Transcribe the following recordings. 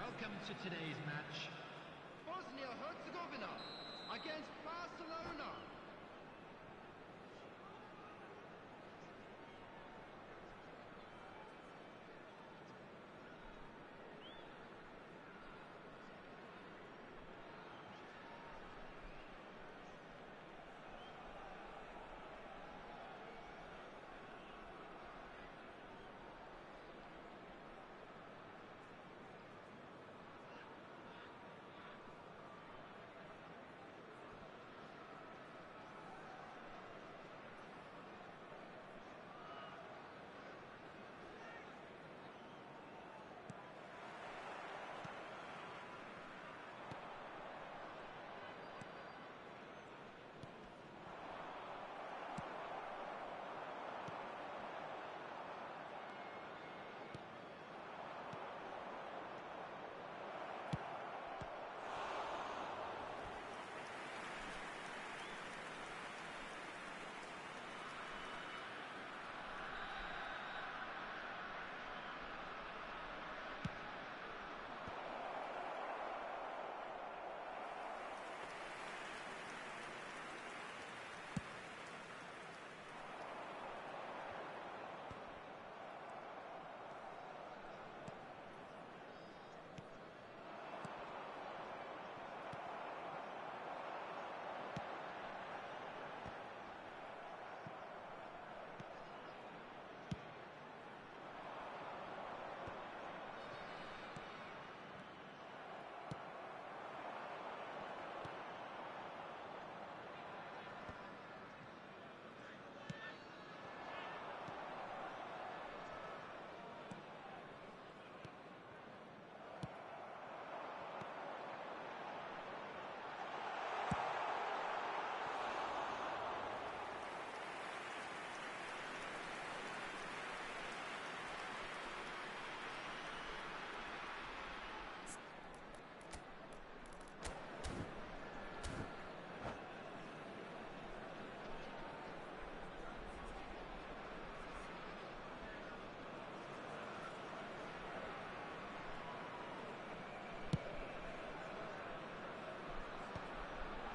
Welcome to today's match. Bosnia Herzegovina against Barcelona.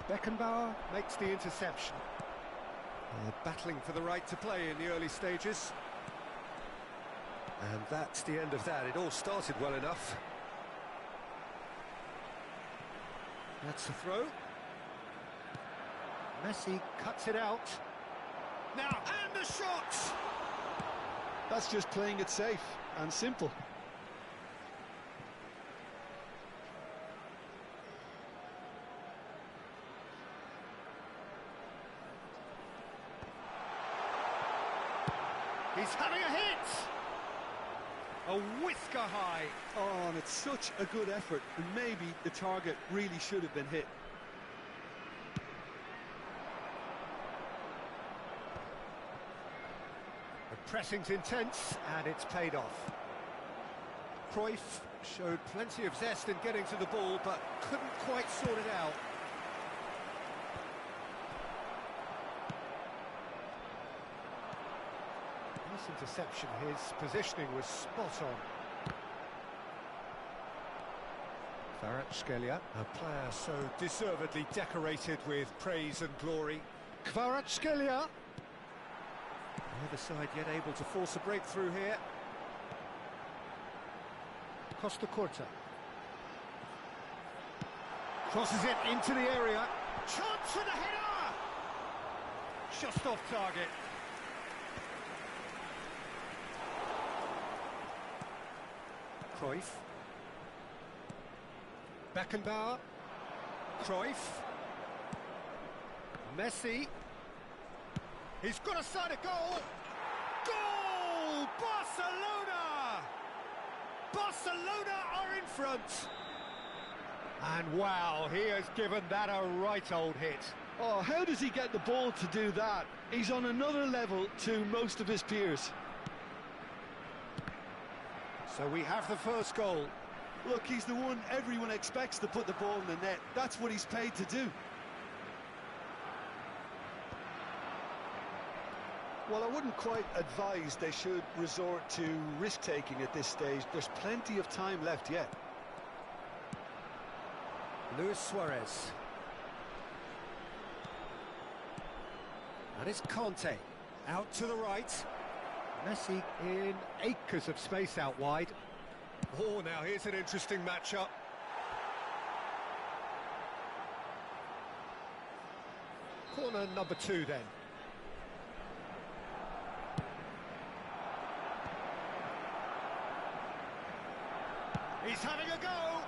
Beckenbauer makes the interception. Battling for the right to play in the early stages. And that's the end of that. It all started well enough. That's the throw. Messi cuts it out. Now, and the shot! That's just playing it safe and simple. He's having a hit! A whisker high. Oh, and it's such a good effort, and maybe the target really should have been hit. The pressing's intense, and it's paid off. Cruyff showed plenty of zest in getting to the ball, but couldn't quite sort it out. Nice interception, his positioning was spot on. Kvaratskhelia, a player so deservedly decorated with praise and glory. Kvaratskhelia! Neither side yet able to force a breakthrough here. Costa Curta. Crosses it into the area. Chance for the header! Just off target. Cruyff. Beckenbauer. Cruyff. Messi. He's got a side of goal. Goal! Barcelona! Barcelona are in front. And wow, he has given that a right old hit. Oh, how does he get the ball to do that? He's on another level to most of his peers. So we have the first goal. Look, he's the one everyone expects to put the ball in the net. That's what he's paid to do. Well, I wouldn't quite advise they should resort to risk-taking at this stage. There's plenty of time left yet. Luis Suarez. And it's Conte, out to the right. Messi in acres of space out wide. Oh, now here's an interesting matchup. Corner number 2 then. He's having a go.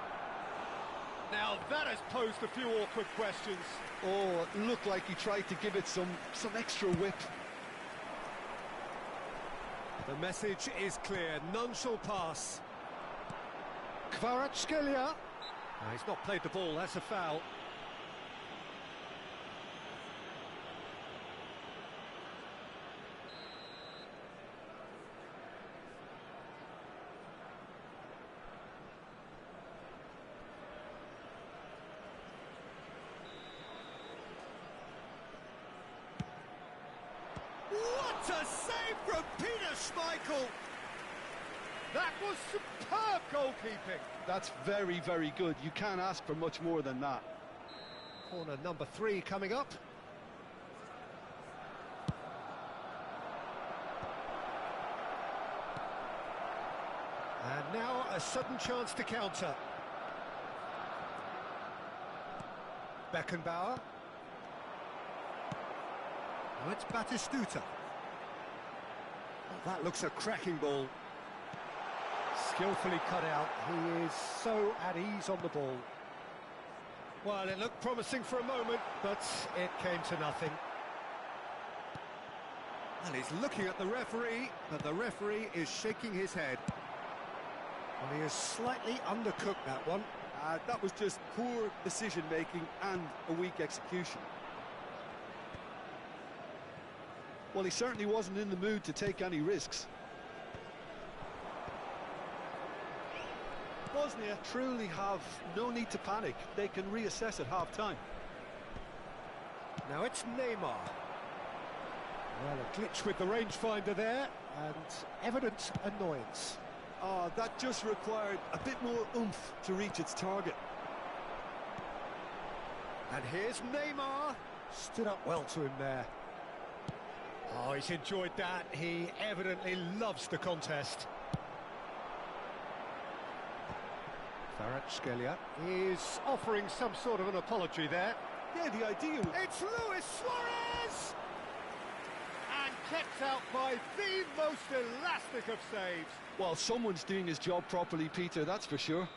Now that has posed a few awkward questions. Oh, it looked like he tried to give it some extra whip. The message is clear, none shall pass. Kvaratskhelia. He's not played the ball, that's a foul. What a save from Peter Schmeichel! That was superb goalkeeping. That's very, very good. You can't ask for much more than that. Corner number 3 coming up. And now a sudden chance to counter. Beckenbauer. Now it's Batistuta. Oh, that looks a cracking ball. Skillfully cut out. He is so at ease on the ball. Well, it looked promising for a moment, but it came to nothing. And he's looking at the referee, but the referee is shaking his head. Well, he has slightly undercooked that one. That was just poor decision-making and a weak execution. Well, he certainly wasn't in the mood to take any risks. Bosnia truly have no need to panic. They can reassess at half-time. Now it's Neymar. Well, a glitch with the rangefinder there, and evident annoyance. That just required a bit more oomph to reach its target. And here's Neymar. Stood up well to him there. Oh, he's enjoyed that. He evidently loves the contest. Kvaratskhelia is offering some sort of an apology there. Yeah, the idea... It's Luis Suarez! And kept out by the most elastic of saves. Well, someone's doing his job properly, Peter, that's for sure.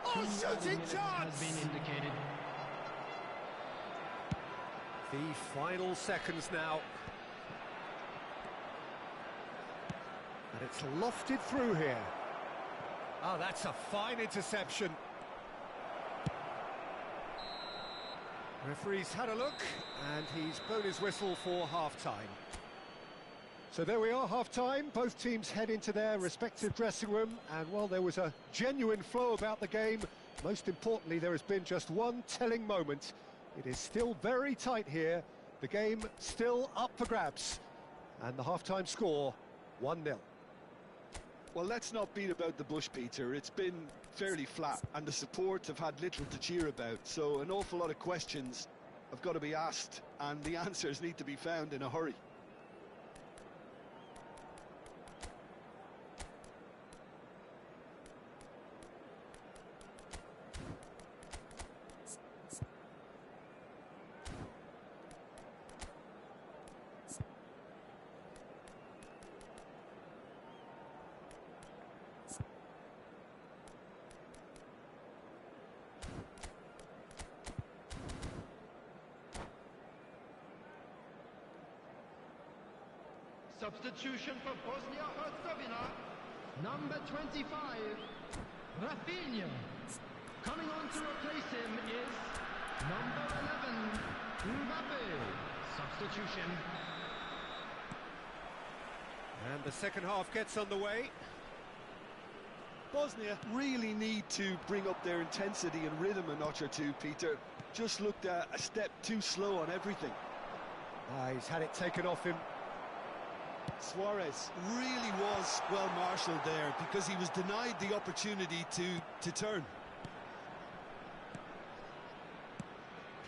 Oh, shooting chance! Has been indicated. The final seconds now. And it's lofted through here. Oh, that's a fine interception. Referee's had a look, and he's blown his whistle for half-time. So there we are, half-time. Both teams head into their respective dressing room, and while there was a genuine flow about the game, most importantly, there has been just one telling moment. It is still very tight here. The game still up for grabs. And the half-time score, 1-0. Well, let's not beat about the bush, Peter. It's been fairly flat, and the support have had little to cheer about. So an awful lot of questions have got to be asked, and the answers need to be found in a hurry. Substitution for Bosnia-Herzegovina. Number 25, Rafinha. Coming on to replace him is number 11, Mbappe. Substitution. And the second half gets underway. Bosnia really need to bring up their intensity and rhythm a notch or two, Peter. Just looked a step too slow on everything. He's had it taken off him. Suarez really was well marshalled there because he was denied the opportunity to turn.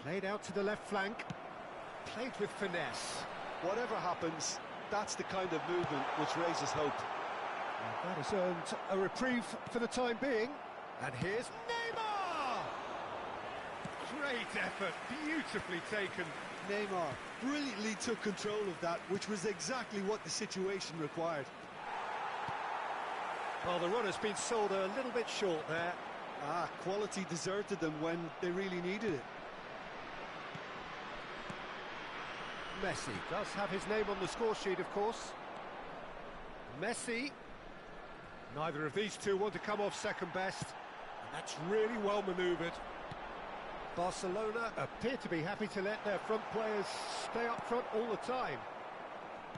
Played out to the left flank. Played with finesse. Whatever happens, that's the kind of movement which raises hope. And that has earned a reprieve for the time being. And here's Neymar! Great effort, beautifully taken. Neymar brilliantly took control of that, which was exactly what the situation required. Well, the runner's been sold a little bit short there. Quality deserted them when they really needed it. Messi does have his name on the score sheet, of course. Messi. Neither of these two want to come off second best. And that's really well manoeuvred. Barcelona appear to be happy to let their front players stay up front all the time.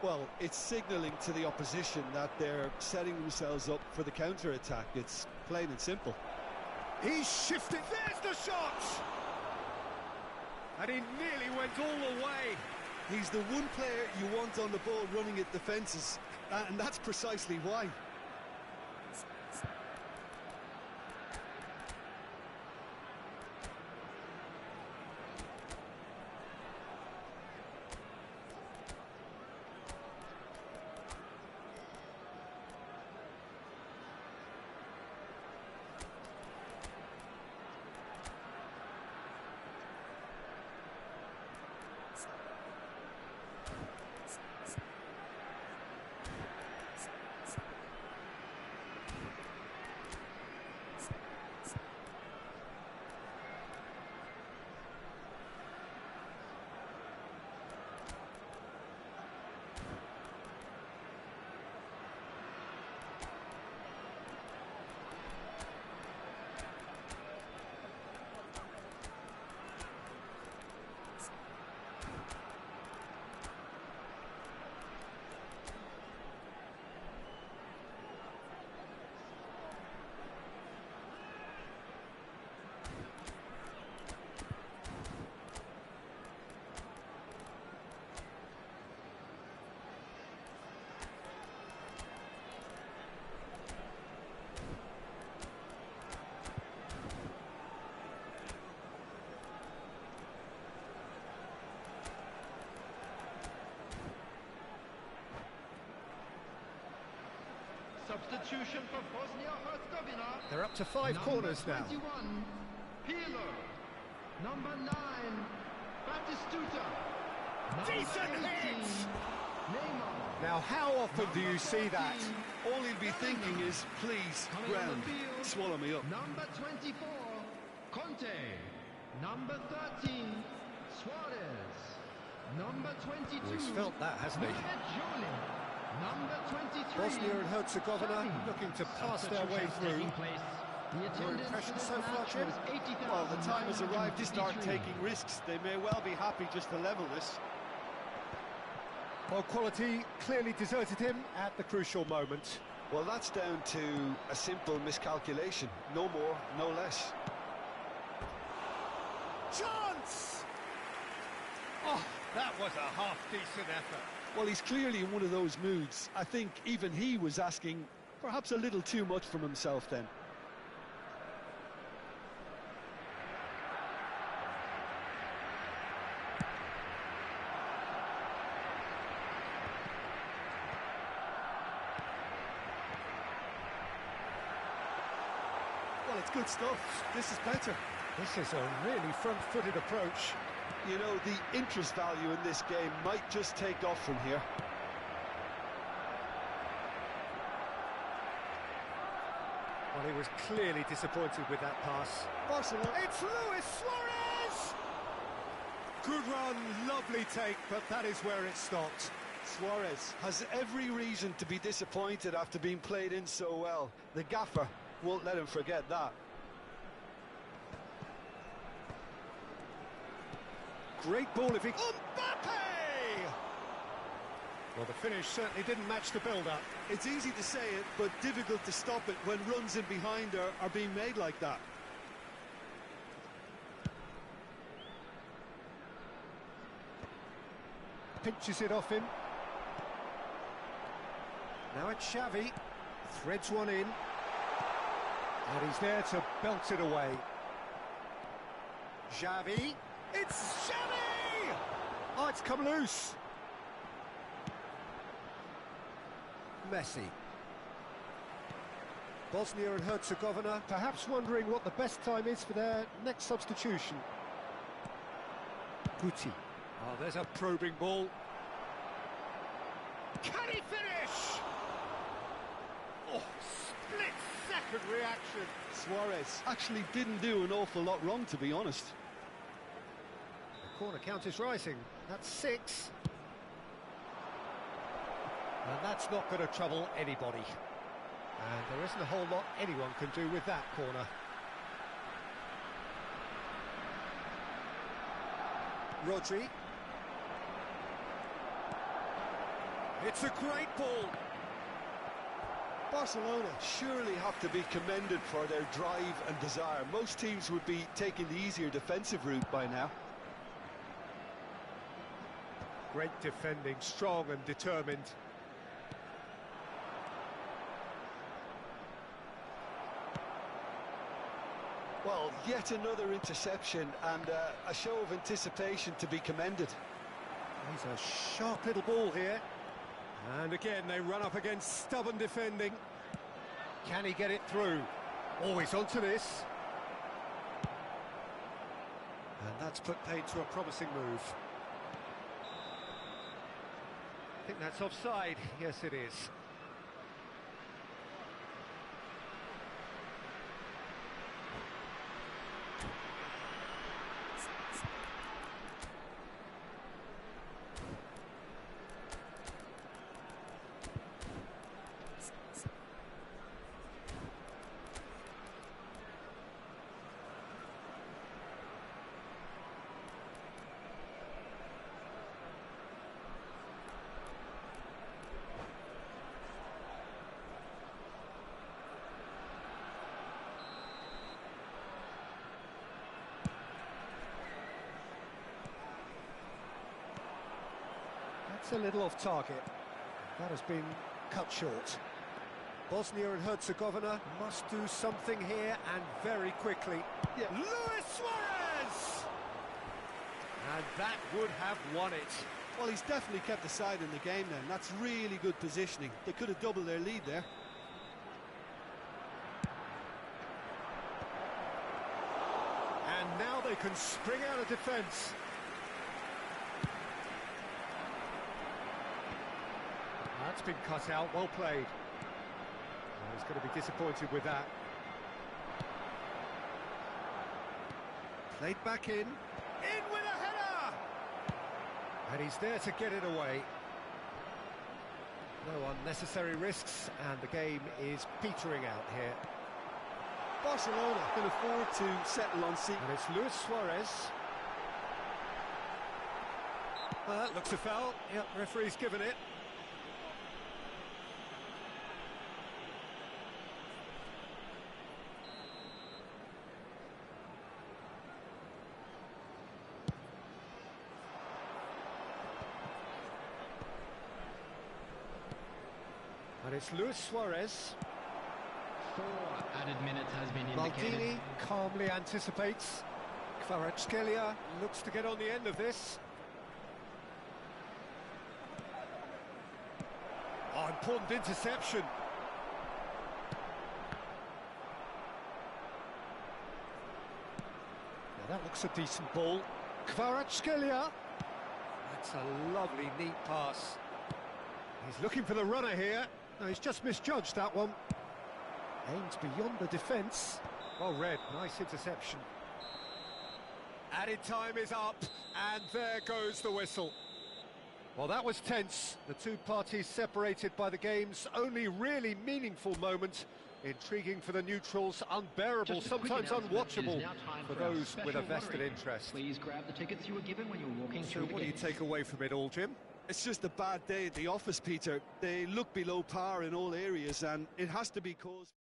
Well, it's signalling to the opposition that they're setting themselves up for the counter-attack. It's plain and simple. He's shifted. There's the shot! And he nearly went all the way. He's the one player you want on the ball running at defences, and that's precisely why. Substitution for Bosnia-Herzegovina. They're up to 5 corners now. Number 21, Peeler. Number 9, Batistuta. Number Decent 18, hit! Neymar. Now, how often do you see that? All he'll be thinking is, please, Coming on ground, the field, swallow me up. Number 24, Conte. Number 13, Suarez. Number 22, Well, he's felt that, hasn't he? Jolie. Number 23, Bosnia and Herzegovina Xavi. looking to pass their way Substitutions through. taking place. The Your attendance impressions for so this far, match Jim? was 80,000. Well, the time has arrived to start taking risks. They may well be happy just to level this. Well, quality clearly deserted him at the crucial moment. Well, that's down to a simple miscalculation. No more, no less. Chance! Oh, that was a half-decent effort. Well, he's clearly in one of those moods. I think even he was asking perhaps a little too much from himself then. Well, it's good stuff. This is better. This is a really front-footed approach. You know, the interest value in this game might just take off from here. Well, he was clearly disappointed with that pass. Barcelona. It's Luis Suarez! Good run, lovely take, but that is where it stopped. Suarez has every reason to be disappointed after being played in so well. The gaffer won't let him forget that. Great ball if he... Mbappe! Well, the finish certainly didn't match the build-up. It's easy to say it, but difficult to stop it when runs in behind are being made like that. Pinches it off him. Now it's Xavi, threads one in, and he's there to belt it away. Xavi, it's Xavi! Oh, it's come loose. Messi. Bosnia and Herzegovina perhaps wondering what the best time is for their next substitution. Guti. Oh, there's a probing ball. Can he finish? Oh, split-second reaction. Suarez actually didn't do an awful lot wrong, to be honest. The corner count is rising. That's 6. And that's not going to trouble anybody. And there isn't a whole lot anyone can do with that corner. Rodri. It's a great ball. Barcelona surely have to be commended for their drive and desire. Most teams would be taking the easier defensive route by now. Great defending, strong and determined. Well, yet another interception and a show of anticipation to be commended. He's a sharp little ball here. And again, they run up against stubborn defending. Can he get it through? Always onto this. And that's put paid to a promising move. I think that's offside. Yes, it is. That's a little off target. That has been cut short. Bosnia and Herzegovina must do something here, and very quickly. Yeah. Luis Suarez! And that would have won it. Well, he's definitely kept the side in the game then. That's really good positioning. They could have doubled their lead there. And now they can spring out of defence. That's been cut out, well played. Oh, he's going to be disappointed with that. Played back in with a header! And he's there to get it away. No unnecessary risks, and the game is petering out here. Barcelona can afford to settle on seat. And it's Luis Suarez. Well, that looks a foul. Yep, referee's given it. And it's Luis Suarez. 4 added minutes has been indicated. Maldini calmly anticipates. Kvaratskhelia looks to get on the end of this. Oh, important interception. Now that looks a decent ball. Kvaratskhelia. That's a lovely, neat pass. He's looking for the runner here. No, he's just misjudged that one. Aims beyond the defence. Well read, nice interception. Added time is up, and there goes the whistle. Well, that was tense. The two parties separated by the game's only really meaningful moment. Intriguing for the neutrals, unbearable, Just a quick sometimes announcement. It is unwatchable now time for for our those with a special vested lottery. interest. Please grab the tickets you were given when you were walking So through the what do you gates. take away from it all, Jim? It's just a bad day at the office, Peter. They look below par in all areas, and it has to be caused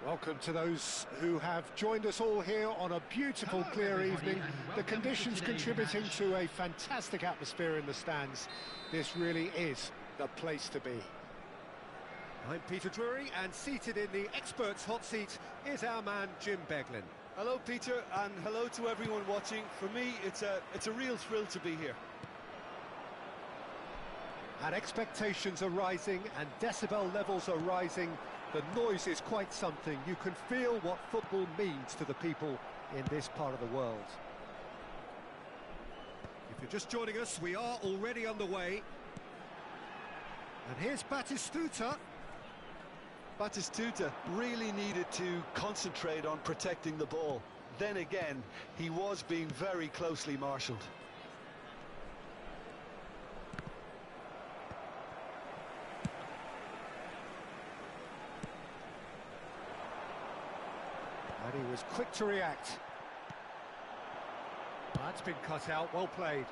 Welcome to those who have joined us all here on a beautiful, clear evening. The conditions contributing to a fantastic atmosphere in the stands. This really is the place to be. I'm Peter Drury, and seated in the experts' hot seat is our man Jim Beglin. Hello, Peter, and hello to everyone watching. For me, it's a real thrill to be here. And expectations are rising, and decibel levels are rising. The noise is quite something. You can feel what football means to the people in this part of the world. If you're just joining us, we are already underway. And here's Batistuta. Batistuta really needed to concentrate on protecting the ball. Then again, he was being very closely marshalled. And he was quick to react. That's been cut out, well played.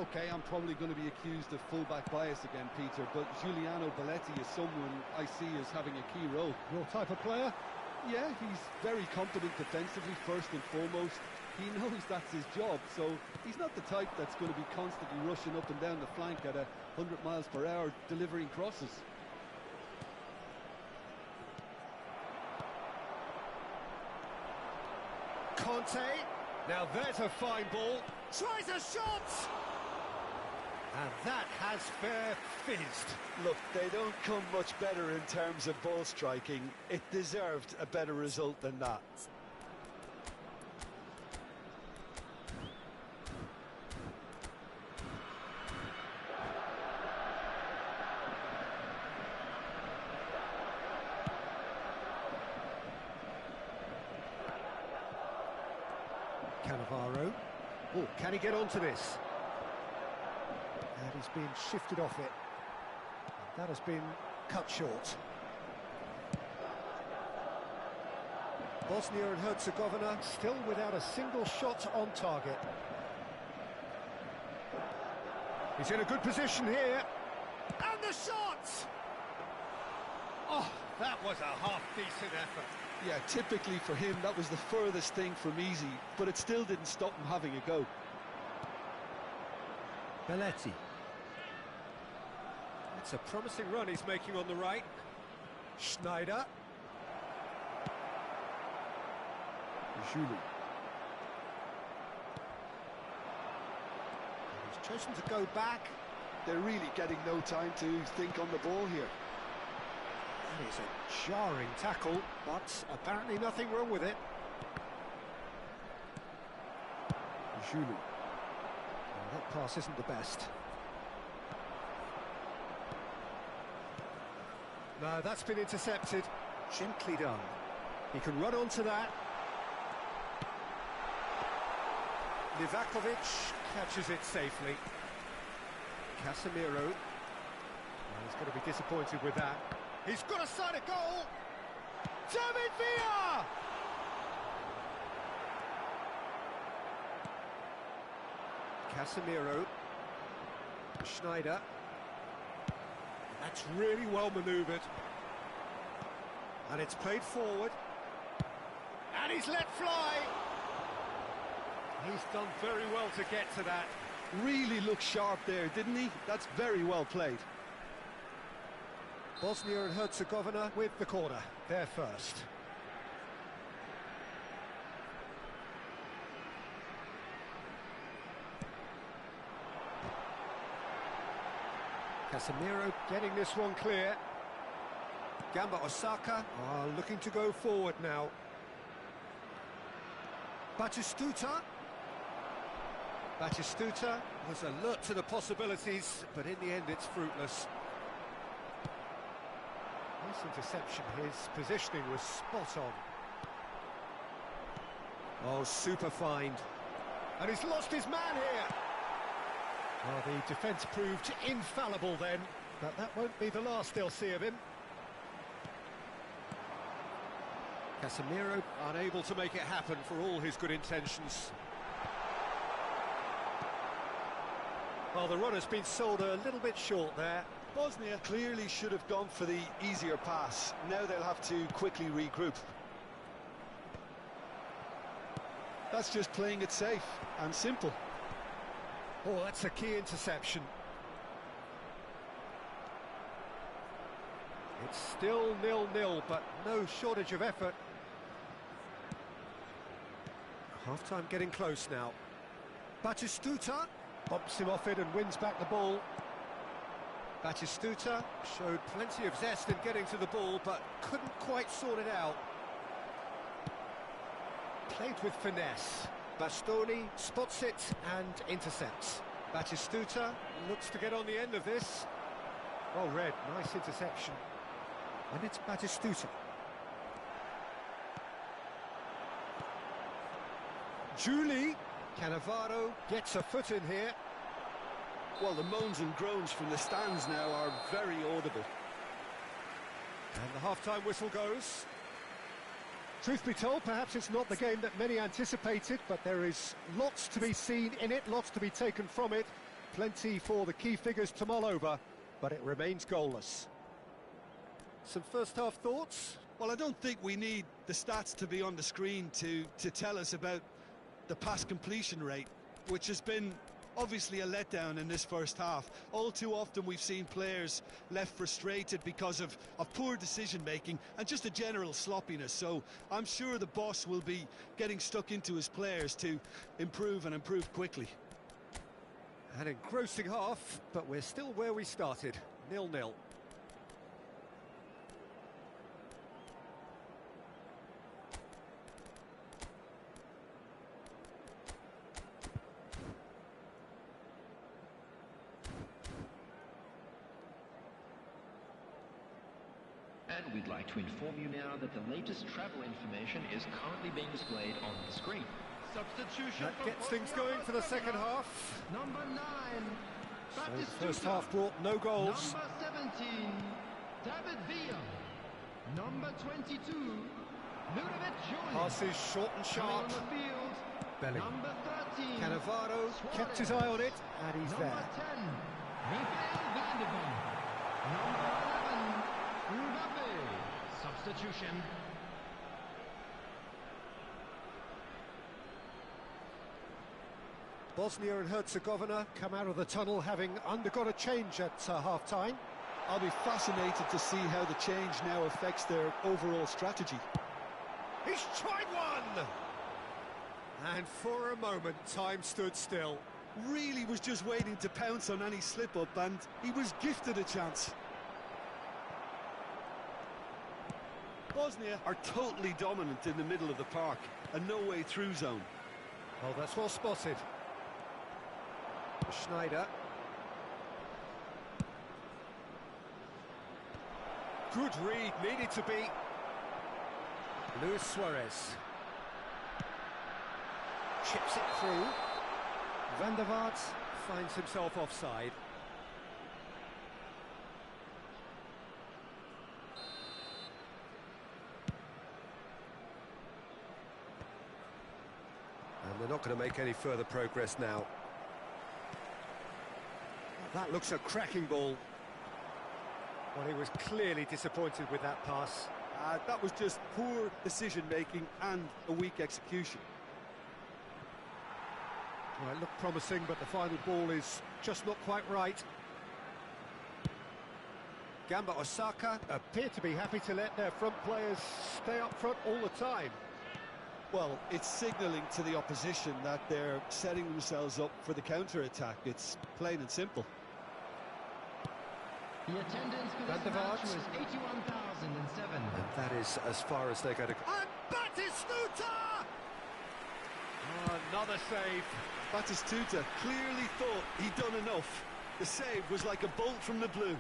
Okay, I'm probably going to be accused of fullback bias again, Peter, but Giuliano Belletti is someone I see as having a key role. Your type of player? Yeah, he's very competent defensively, first and foremost. He knows that's his job, so he's not the type that's going to be constantly rushing up and down the flank at 100 miles per hour, delivering crosses. Conte, now there's a fine ball, tries a shot! And that has fair fizzed. Look, they don't come much better in terms of ball striking. It deserved a better result than that. Cannavaro. Oh, can he get onto this? And he's been shifted off it. That has been cut short. Bosnia and Herzegovina still without a single shot on target. He's in a good position here. And the shot! Oh, that was a half-decent effort. Yeah, typically for him, that was the furthest thing from easy, but it still didn't stop him having a go. Belletti. It's a promising run he's making on the right. Schneider. Julu. He's chosen to go back. They're really getting no time to think on the ball here. That is a jarring tackle, but apparently nothing wrong with it. Julu. Well, that pass isn't the best. No, that's been intercepted. Gently done. He can run onto that. Livakovic catches it safely. Casemiro. Well, he's going to be disappointed with that. He's got a side of goal! David Villa! Casemiro. Schneider. That's really well manoeuvred. And it's played forward. And he's let fly! He's done very well to get to that. Really looked sharp there, didn't he? That's very well played. Bosnia and Herzegovina with the corner. They're first. Casemiro getting this one clear. Gamba Osaka are looking to go forward now. Batistuta. Batistuta was alert to the possibilities, but in the end it's fruitless. Nice interception, his positioning was spot on. Oh, super find. And he's lost his man here. Well, the defence proved infallible then, but that won't be the last they'll see of him. Casemiro unable to make it happen for all his good intentions. Well, the run has been sold a little bit short there. Bosnia clearly should have gone for the easier pass. Now they'll have to quickly regroup. That's just playing it safe and simple. Oh, that's a key interception. It's still 0-0, but no shortage of effort. Half-time getting close now. Batistuta bumps him off it and wins back the ball. Batistuta showed plenty of zest in getting to the ball, but couldn't quite sort it out. Played with finesse. Bastoni spots it and intercepts. Batistuta looks to get on the end of this. Well read, nice interception. And it's Batistuta. Julie Cannavaro gets a foot in here. Well, the moans and groans from the stands now are very audible. And the half-time whistle goes. Truth be told, perhaps it's not the game that many anticipated, but there is lots to be seen in it, lots to be taken from it. Plenty for the key figures to mull over, but it remains goalless. Some first-half thoughts? Well, I don't think we need the stats to be on the screen to tell us about the pass completion rate, which has been obviously a letdown in this first half. All too often we've seen players left frustrated because of poor decision-making and just a general sloppiness. So I'm sure the boss will be getting stuck into his players to improve and improve quickly. An engrossing half, but we're still where we started, 0-0. And we'd like to inform you now that the latest travel information is currently being displayed on the screen. Substitution That for gets things Bosnia going for the second Herzegovina. half. Number 9, So the Batistuta. first half brought no goals. Number 17, David Villa. Number 22, Ludovic Julian. Passes short and Coming sharp. on the field, Belling. number 13, Cannavaro Suarez. kept his eye on it, and he's Number there. 10, Michael van der Vaart. Number 11, Mbappe. Substitution. Bosnia and Herzegovina come out of the tunnel having undergone a change at half-time. I'll be fascinated to see how the change now affects their overall strategy. He's tried one! And for a moment, time stood still. Really was just waiting to pounce on any slip-up, and he was gifted a chance. Bosnia are totally dominant in the middle of the park, a no-way-through zone. Oh, that's well spotted. Schneider. Good read, needed to be. Luis Suarez. Chips it through. Van der Vaart finds himself offside. And they're not going to make any further progress now. That looks a cracking ball. Well, he was clearly disappointed with that pass. That was just poor decision-making and a weak execution. Well, it looked promising, but the final ball is just not quite right. Gamba Osaka appear to be happy to let their front players stay up front all the time. Well, it's signalling to the opposition that they're setting themselves up for the counter-attack. It's plain and simple. The attendance for Van this der match Vaart. was 81,007. And that is as far as they're going to go. And Batistuta! Another save. Batistuta clearly thought he'd done enough. The save was like a bolt from the blue.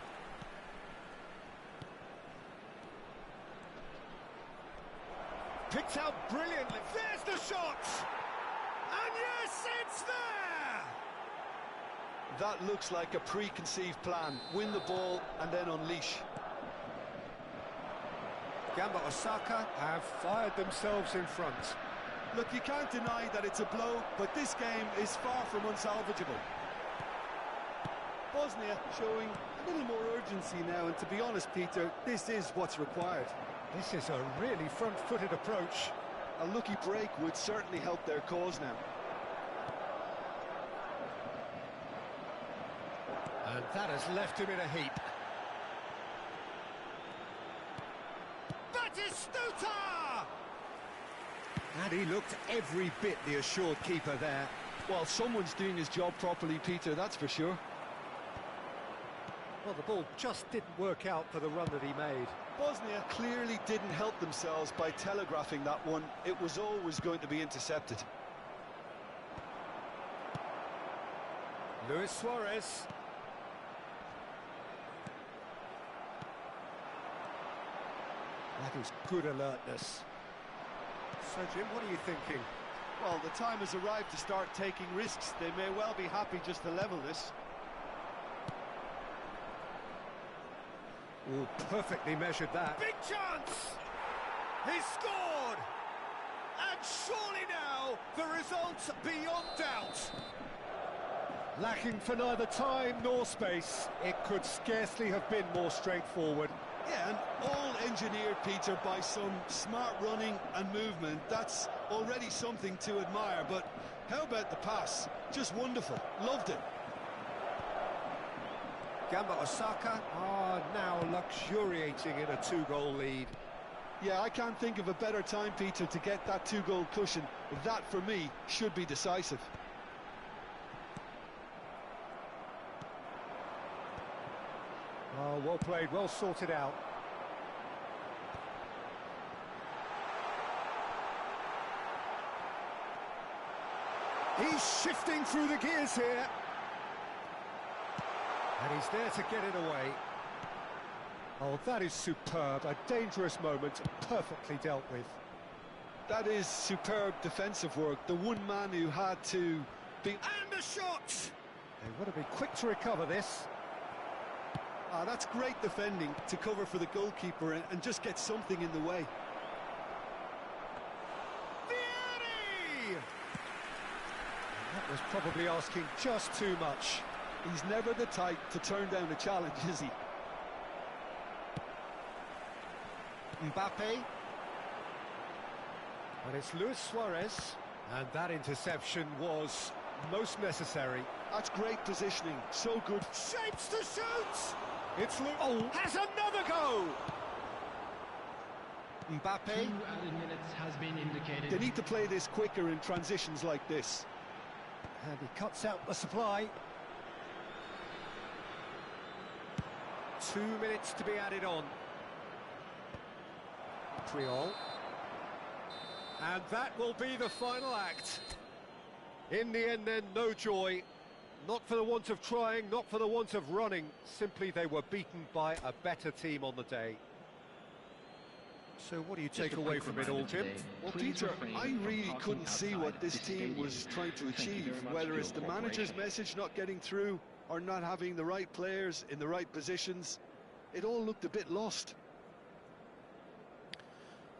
Picked out brilliantly. There's the shot! And yes, it's there! That looks like a preconceived plan. Win the ball and then unleash. Gamba Osaka have fired themselves in front. Look, you can't deny that it's a blow, but this game is far from unsalvageable. Bosnia showing a little more urgency now, and to be honest, Peter, this is what's required. This is a really front-footed approach. A lucky break would certainly help their cause now. And that has left him in a heap. Batistuta! And he looked every bit the assured keeper there. Well, someone's doing his job properly, Peter, that's for sure. Well, the ball just didn't work out for the run that he made. Bosnia clearly didn't help themselves by telegraphing that one. It was always going to be intercepted. Luis Suarez. That is good alertness. So, Jim, what are you thinking? Well, the time has arrived to start taking risks. They may well be happy just to level this. Oh, perfectly measured that. Big chance! He's scored! And surely now, the result's beyond doubt. Lacking for neither time nor space. It could scarcely have been more straightforward. Yeah, and all engineered, Peter, by some smart running and movement. That's already something to admire, but how about the pass? Just wonderful. Loved it. Gamba Osaka are now luxuriating in a two-goal lead. Yeah, I can't think of a better time, Peter, to get that two-goal cushion. That, for me, should be decisive. Oh, well played, well sorted out. He's shifting through the gears here. And he's there to get it away. Oh, that is superb. A dangerous moment, perfectly dealt with. That is superb defensive work. The one man who had to be... And a shot! They want to be quick to recover this. Ah, that's great defending to cover for the goalkeeper and just get something in the way. Vieri! That was probably asking just too much. He's never the type to turn down a challenge, is he? Mbappe. And it's Luis Suarez. And that interception was most necessary. That's great positioning, so good. Shapes to shoot! It's Oh, has another go! Mbappe. 2 added minutes has been indicated. They need to play this quicker in transitions like this. And he cuts out the supply. 2 minutes to be added on. Triol. And that will be the final act. In the end then, no joy. Not for the want of trying, not for the want of running. Simply they were beaten by a better team on the day. So what do you take away from it all, Jim? Well, Peter, I really couldn't see what this team was trying to achieve, whether it's the manager's message not getting through or not having the right players in the right positions. It all looked a bit lost.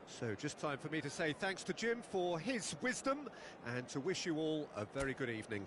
So just time for me to say thanks to Jim for his wisdom and to wish you all a very good evening.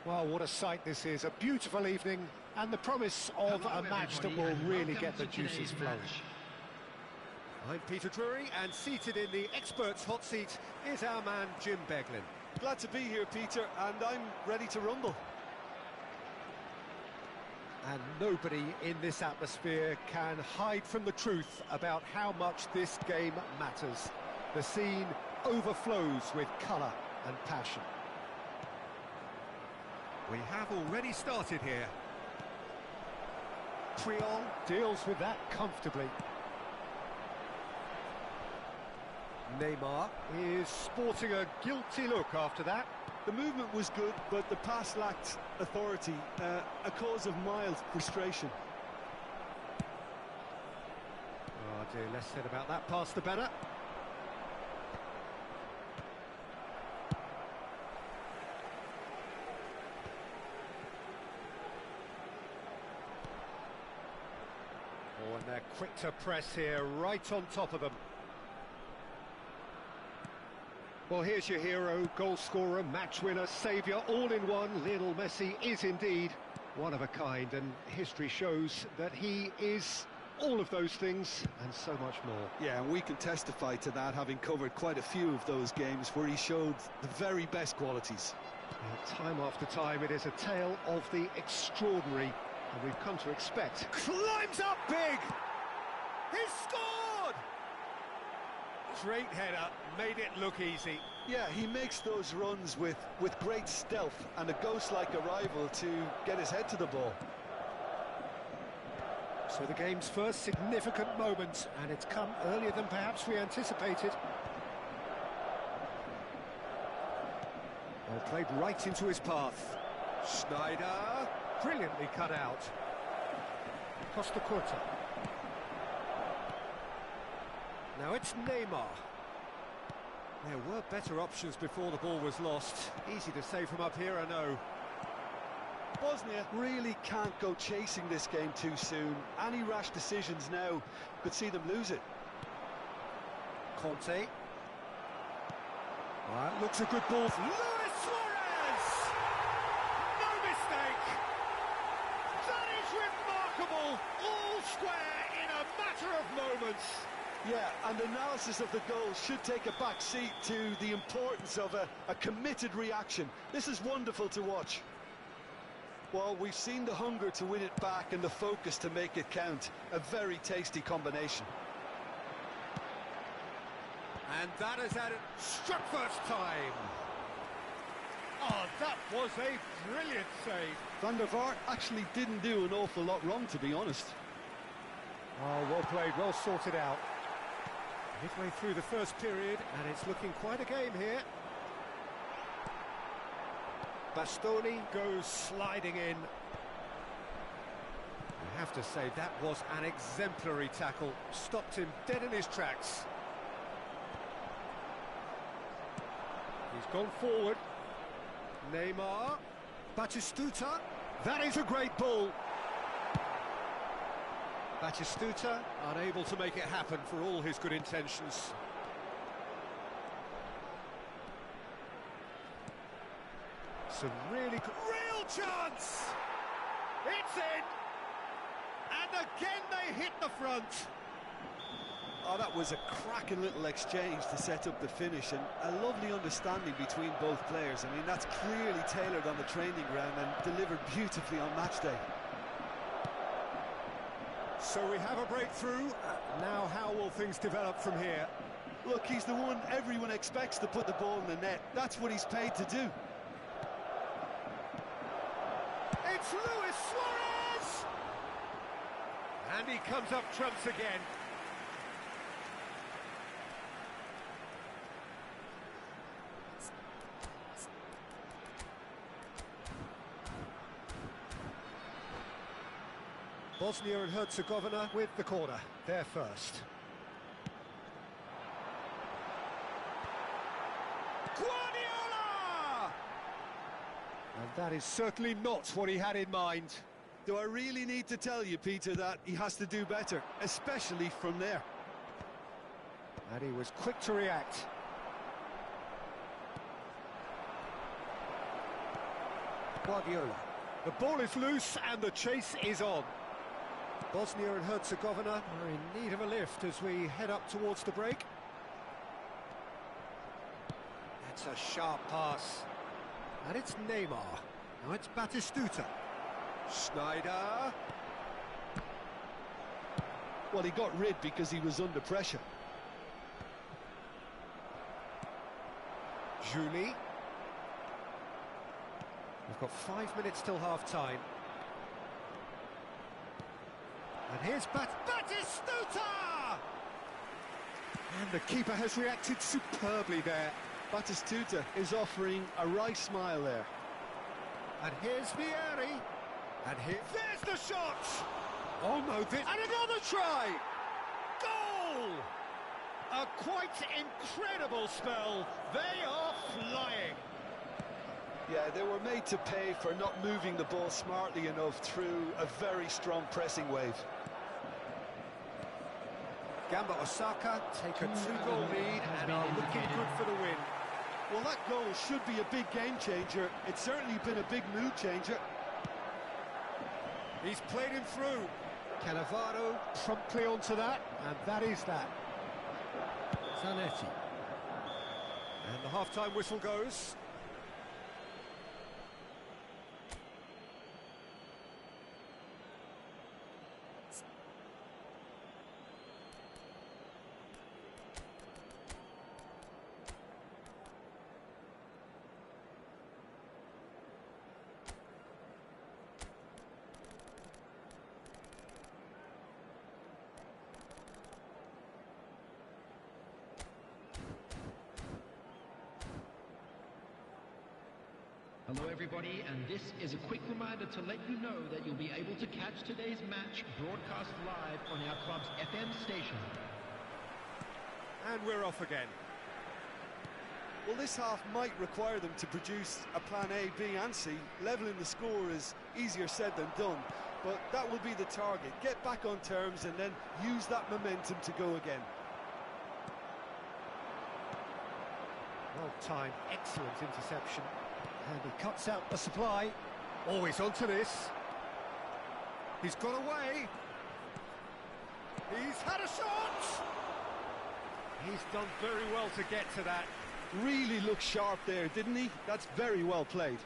Well, what a sight this is. A beautiful evening and the promise of Hello, a match that will everybody, and really welcome get the to juices today's flowing. match. I'm Peter Drury, and seated in the experts' hot seat is our man Jim Beglin. Glad to be here, Peter, and I'm ready to rumble. And nobody in this atmosphere can hide from the truth about how much this game matters. The scene overflows with colour and passion. We have already started here. Triol deals with that comfortably. Neymar is sporting a guilty look after that. The movement was good, but the pass lacked authority, a cause of mild frustration. Oh dear, less said about that pass the better. Oh, and they're quick to press here, right on top of them. Well, here's your hero, goal scorer, match winner, saviour, all in one. Lionel Messi is indeed one of a kind, and history shows that he is all of those things and so much more. Yeah, and we can testify to that, having covered quite a few of those games where he showed the very best qualities. Time after time, it is a tale of the extraordinary, and we've come to expect. Climbs up big! He's scored! Great header, made it look easy. Yeah, he makes those runs with great stealth and a ghost-like arrival to get his head to the ball. So the game's first significant moment, and it's come earlier than perhaps we anticipated. Well, played right into his path. Schneider, brilliantly cut out. Costa Curta. Now it's Neymar. There were better options before the ball was lost. Easy to say from up here, I know. Bosnia really can't go chasing this game too soon. Any rash decisions now could see them lose it. Conte. That looks a good ball. Luis Suarez! No mistake! That is remarkable! All square in a matter of moments. Yeah, and analysis of the goal should take a back seat to the importance of a committed reaction. This is wonderful to watch. Well, we've seen the hunger to win it back and the focus to make it count. A very tasty combination. And that is at it. Struck first time. Oh, that was a brilliant save. Van der Vaart actually didn't do an awful lot wrong, to be honest. Oh, well played, well sorted out. Midway through the first period, and it's looking quite a game here. Bastoni goes sliding in. I have to say, that was an exemplary tackle. Stopped him dead in his tracks. He's gone forward. Neymar. Batistuta. That is a great ball. Batistuta unable to make it happen for all his good intentions. Some really good... Real chance! It's in! And again they hit the front. Oh, that was a cracking little exchange to set up the finish, and a lovely understanding between both players. I mean, that's clearly tailored on the training ground and delivered beautifully on match day. So we have a breakthrough. Now how will things develop from here? Look, he's the one everyone expects to put the ball in the net. That's what he's paid to do. It's Luis Suarez! And he comes up trumps again. Bosnia and Herzegovina with the corner. They're first. Guardiola! And that is certainly not what he had in mind. Do I really need to tell you, Peter, that he has to do better, especially from there? And he was quick to react. Guardiola. The ball is loose and the chase is on. Bosnia and Herzegovina are in need of a lift as we head up towards the break. That's a sharp pass. And it's Neymar. Now it's Batistuta. Schneider. Well, he got rid because he was under pressure. Julie. We've got 5 minutes till half-time. And here's Batistuta! And the keeper has reacted superbly there. Batistuta is offering a right smile there. And here's Vieri. And here... There's the shot! Oh no, this... And another try! Goal! A quite incredible spell. They are flying. Yeah, they were made to pay for not moving the ball smartly enough through a very strong pressing wave. Gamba Osaka take a 2-goal lead and are looking good for the win. Well, that goal should be a big game changer. It's certainly been a big mood changer. He's played him through. Cannavaro promptly onto that, and that is that. Zanetti. And the half-time whistle goes. Hello everybody, and this is a quick reminder to let you know that you'll be able to catch today's match broadcast live on our club's FM station. And we're off again. Well, this half might require them to produce a plan A, B and C. Leveling the score is easier said than done, but that will be the target. Get back on terms and then use that momentum to go again. Well timed, excellent interception. And he cuts out the supply. Oh, he's onto this. He's got away. He's had a shot! He's done very well to get to that. Really looked sharp there, didn't he? That's very well played.